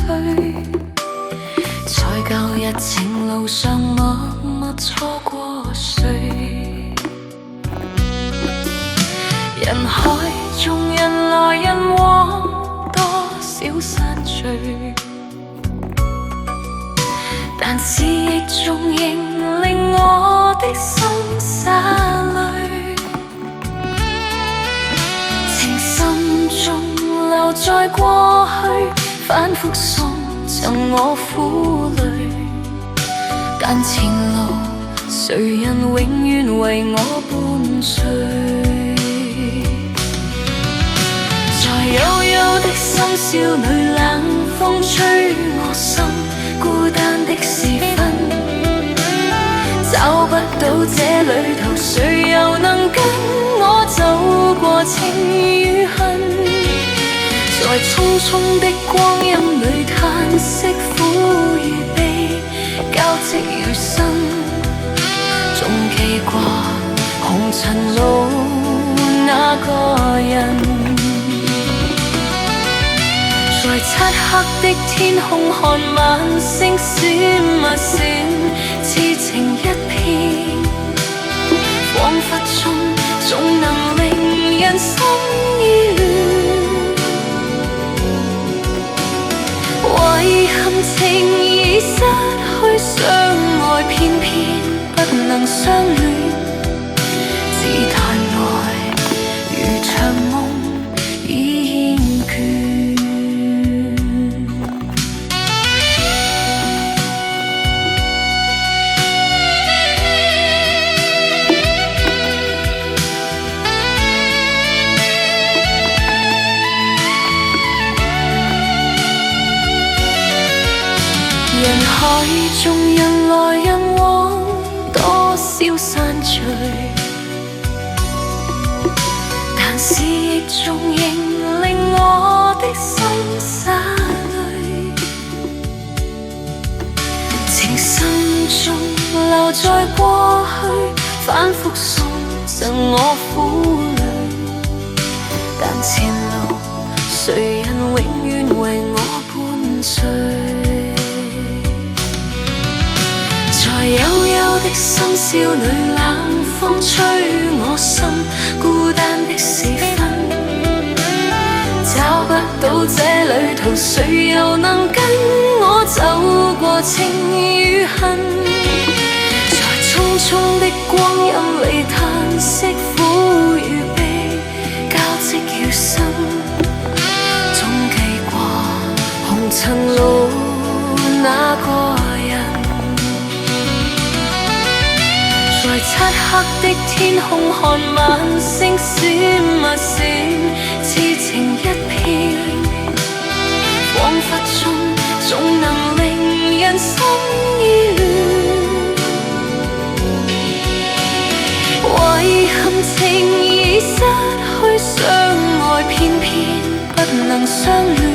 退，在舊日情路上默默錯過誰？人海中人來人往，多少散聚，但思憶中仍令我的心灑淚。情深中留在過去，反覆送贈我苦淚。但前路誰人永遠為我伴隨？在幽幽的深宵裏，冷風吹我心，孤單的時分，找不到這旅途，誰又能跟我走過情與恨？在匆匆的光陰裏，嘆息苦與悲交織於身，總記掛紅塵路那個人。在漆黑的天空看晚星閃啊閃，痴情一片，彷彿中總能令人心依戀。遺憾情已失去相愛，偏偏不能相戀，只太耐，如場夢已厭倦。人海中人來人往，多少散聚，但思憶中仍令我的心灑淚。情深中留在過去，反覆送贈我苦淚。但前路誰人永遠為我伴隨？在幽幽的深宵裏，冷風吹我心，孤單的時分，找不到這旅途，誰又能跟我走過情與恨？在匆匆的光陰裏，嘆息苦與悲交織於身，總記掛紅塵路那個人。在漆黑的天空看晚星閃啊閃，痴情一片，彷彿中總能令人心依戀。遺憾情已失去相愛，偏偏不能相戀。